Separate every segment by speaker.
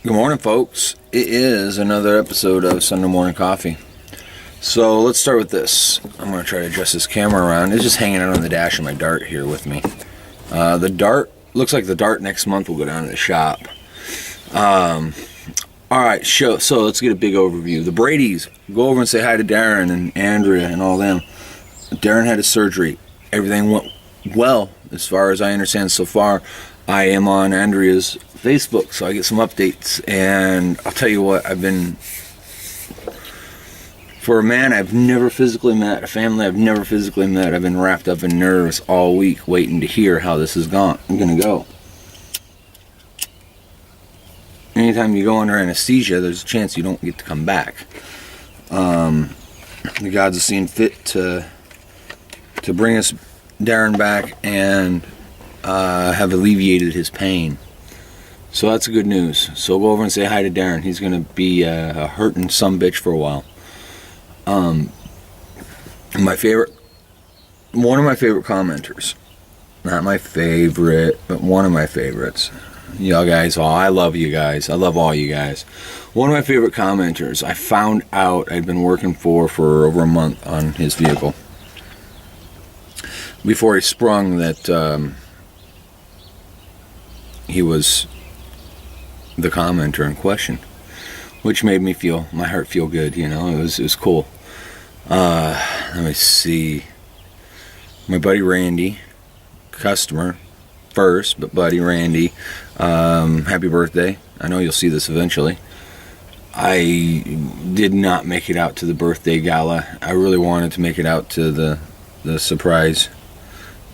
Speaker 1: Good morning, folks. It is another episode of Sunday Morning Coffee. So let's start with this. I'm going to try to adjust this camera around. It's just hanging out on the dash of my Dart here with me. The Dart, looks like the Dart next month will go down to the shop. Alright, so let's get a big overview. The Brady's, go over and say hi to Darren and Andrea and all them. Darren had his surgery. Everything went well, as far as I understand so far. I am on Andrea's Facebook, so I get some updates, and I'll tell you what, for a man I've never physically met, a family I've never physically met, I've been wrapped up in nerves all week waiting to hear how this is going to go. Anytime you go under anesthesia, there's a chance you don't get to come back. The gods have seen fit to bring us Darren back and have alleviated his pain. So that's good news. So go over and say hi to Darren. He's going to be a hurting sumbitch for a while. One of my favorite commenters, not my favorite, but one of my favorites. Y'all guys, I love you guys. I love all you guys. One of my favorite commenters, I found out I'd been working for over a month on his vehicle before he sprung that he was the commenter in question, which made me my heart feel good. You know, it was cool. Let me see. My buddy Randy, customer first, but buddy Randy, happy birthday. I know you'll see this eventually. I did not make it out to the birthday gala. I really wanted to make it out to the surprise,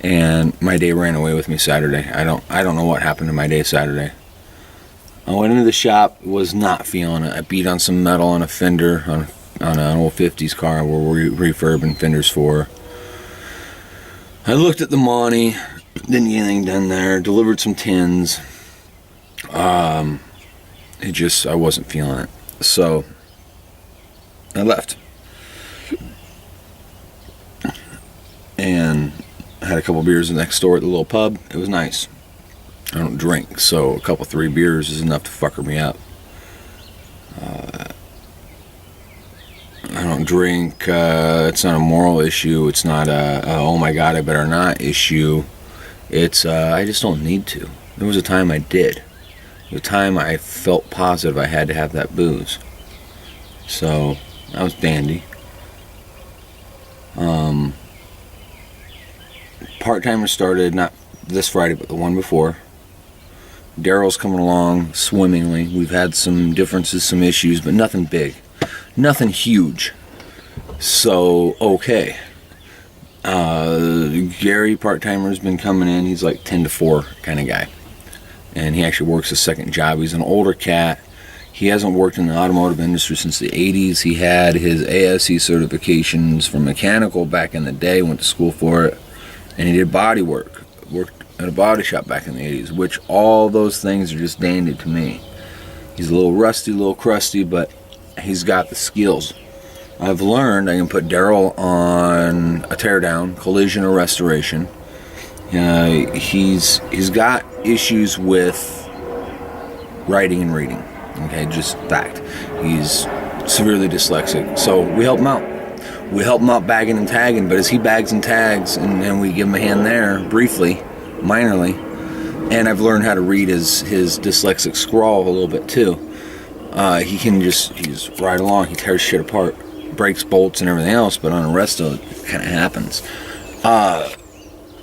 Speaker 1: and my day ran away with me Saturday. I don't know what happened to my day Saturday. I went into the shop, was not feeling it. I beat on some metal on a fender on an old 50s car where we're refurbing fenders for. I looked at the money, didn't get anything done there, delivered some tins. I wasn't feeling it. So I left. And I had a couple beers next door at the little pub. It was nice. I don't drink, so a couple 3 beers is enough to fucker me up. I don't drink. It's not a moral issue. It's not a oh my god I better not issue. It's I just don't need to. There was a time I did. There was a time I felt positive I had to have that booze. So that was dandy. Part-timer started not this Friday but the one before. Daryl's coming along swimmingly. We've had some differences, some issues, but nothing big. Nothing huge. So, okay. Gary, part-timer's been coming in. He's like 10 to 4 kind of guy. And he actually works a second job. He's an older cat. He hasn't worked in the automotive industry since the 80s. He had his ASE certifications for mechanical back in the day, went to school for it. And he did body work. Worked at a body shop back in the 80s, which all those things are just dandy to me. He's a little rusty, a little crusty, but he's got the skills. I've learned I can put Daryl on a teardown, collision or restoration. He's got issues with writing and reading. Okay, just fact. He's severely dyslexic, so we help him out. We help him out bagging and tagging, but as he bags and tags, and we give him a hand there, briefly, minorly, and I've learned how to read his dyslexic scrawl a little bit too. He's right along, he tears shit apart, breaks bolts and everything else, but on the rest of it kind of happens.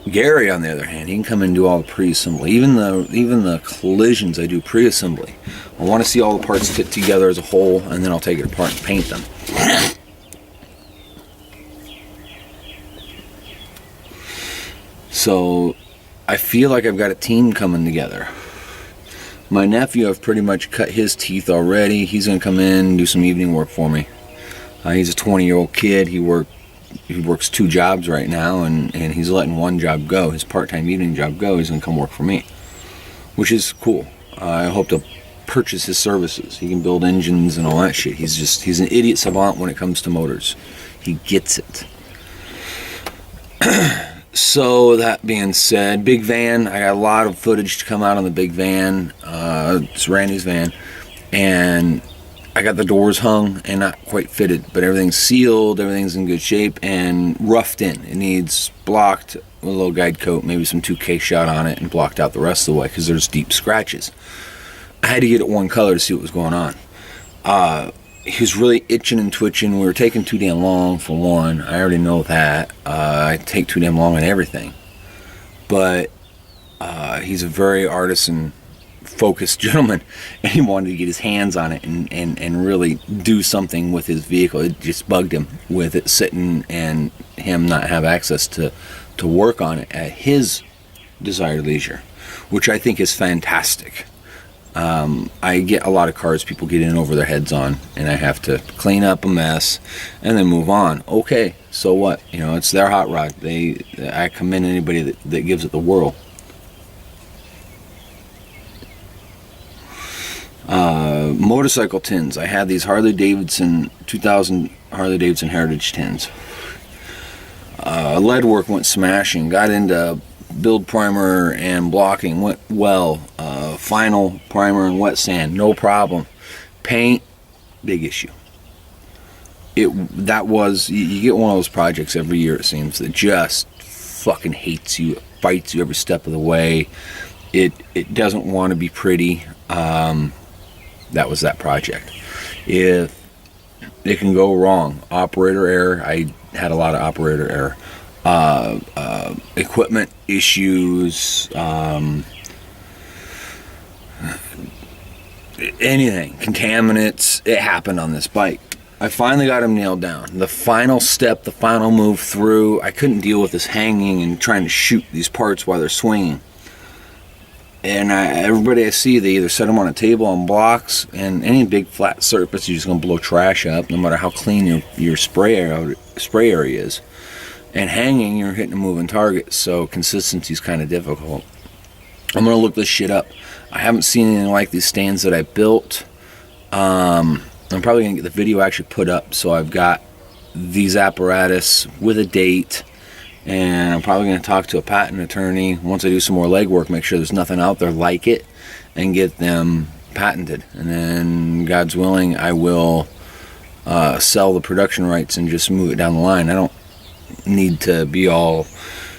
Speaker 1: Gary, on the other hand, he can come in and do all the pre-assembly. Even the collisions, I do pre-assembly. I want to see all the parts fit together as a whole, and then I'll take it apart and paint them. So I feel like I've got a team coming together. My nephew, I've pretty much cut his teeth already. He's going to come in and do some evening work for me. He's a 20-year-old kid. He works 2 jobs right now, and he's letting one job go, his part-time evening job go. He's going to come work for me, which is cool. I hope to purchase his services. He can build engines and all that shit. He's an idiot savant when it comes to motors. He gets it. So that being said, big van. I got a lot of footage to come out on the big van. It's Randy's van. and I got the doors hung and not quite fitted, but everything's sealed, everything's in good shape and roughed in. It needs blocked with a little guide coat, maybe some 2K shot on it, and blocked out the rest of the way because there's deep scratches. I had to get it one color to see what was going on. He was really itching and twitching. We were taking too damn long for one. I already know that. I take too damn long on everything. But he's a very artisan focused gentleman, and he wanted to get his hands on it and really do something with his vehicle. It just bugged him with it sitting and him not have access to work on it at his desired leisure, which I think is fantastic. I get a lot of cars people get in over their heads on, and I have to clean up a mess and then move on. Okay, so what? You know, it's their hot rod. I commend anybody that gives it the whirl. Motorcycle tins. I had these Harley Davidson 2000 Harley Davidson Heritage tins. Lead work went smashing. Got into build primer and blocking, went well. Final primer and wet sand, no problem. Paint, big issue. You get one of those projects every year, it seems, that just fucking hates you, fights you every step of the way. It doesn't want to be pretty. That was that project. If it can go wrong, operator error. I had a lot of operator error. Equipment issues. Anything, contaminants. It happened on this bike. I finally got him nailed down. The final step, the final move through. I couldn't deal with this hanging and trying to shoot these parts while they're swinging. And everybody I see, they either set them on a table on blocks, and any big flat surface, you're just going to blow trash up, no matter how clean your spray area is. And hanging, you're hitting a moving target, so consistency is kind of difficult. I'm going to look this shit up. I haven't seen anything like these stands that I built. I'm probably going to get the video actually put up, so I've got these apparatus with a date. And I'm probably going to talk to a patent attorney once I do some more legwork, make sure there's nothing out there like it, and get them patented. And then, God's willing, I will sell the production rights and just move it down the line. I don't need to be all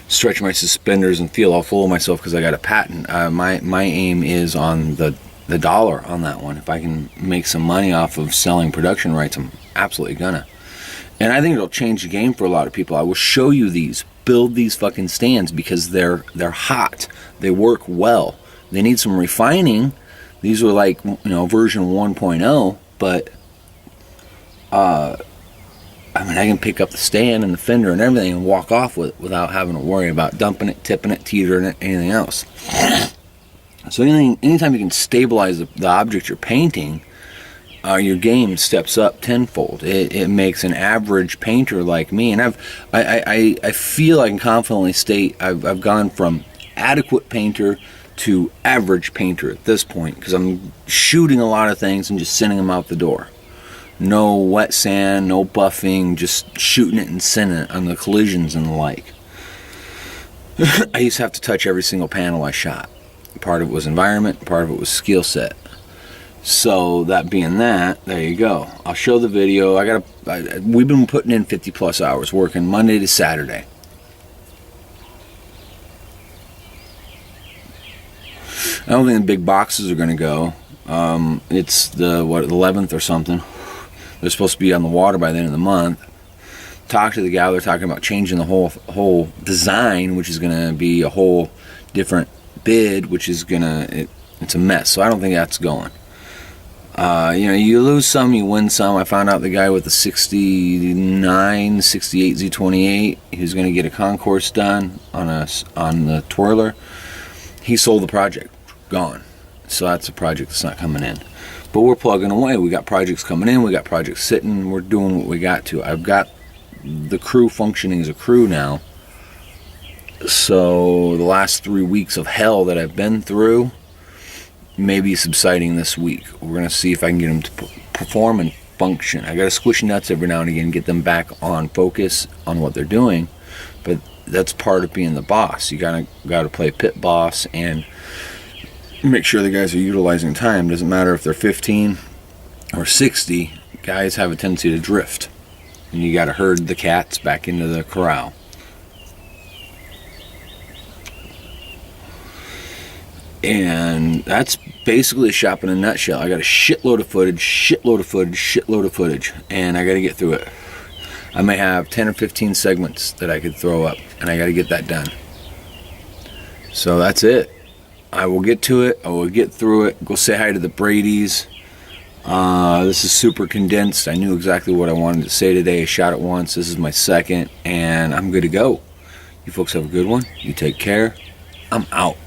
Speaker 1: stretch my suspenders and feel all full of myself because I got a patent. My aim is on the dollar on that one. If I can make some money off of selling production rights, I'm absolutely gonna. And I think it'll change the game for a lot of people. I will show you these. Build these fucking stands because they're hot. They work well. They need some refining. These are like, version 1.0, but I can pick up the stand and the fender and everything and walk off with it without having to worry about dumping it, tipping it, teetering it, anything else. So anytime you can stabilize the object you're painting, your game steps up tenfold. It makes an average painter like me, and I feel I can confidently state I've gone from adequate painter to average painter at this point because I'm shooting a lot of things and just sending them out the door. No wet sand, no buffing, just shooting it and sending it on the collisions and the like. I used to have to touch every single panel I shot. Part of it was environment, part of it was skill set. So that being that, there you go. I'll show the video. We've been putting in 50 plus hours, working Monday to Saturday. I don't think the big boxes are going to go. It's the 11th or something. They're supposed to be on the water by the end of the month. Talked to the gal. They're talking about changing the whole design, which is going to be a whole different bid, which is it's a mess. So I don't think that's going. You lose some, you win some. I found out the guy with the 68 Z28, he was going to get a concourse done on the twirler. He sold the project, gone. So that's a project that's not coming in. But we're plugging away. We got projects coming in, we got projects sitting, we're doing what we got to. I've got the crew functioning as a crew now. So the last 3 weeks of hell that I've been through, maybe subsiding this week. We're going to see if I can get them to perform and function. I got to squish nuts every now and again, get them back on focus on what they're doing, but that's part of being the boss. You got to play pit boss and make sure the guys are utilizing time. Doesn't matter if they're 15 or 60, guys have a tendency to drift. And you got to herd the cats back into the corral. And that's basically a shop in a nutshell. I got a shitload of footage, and I got to get through it. I may have 10 or 15 segments that I could throw up, and I got to get that done. So that's it. I will get to it. I will get through it. Go say hi to the Brady's. This is super condensed. I knew exactly what I wanted to say today. I shot it once. This is my second, and I'm good to go. You folks have a good one. You take care. I'm out.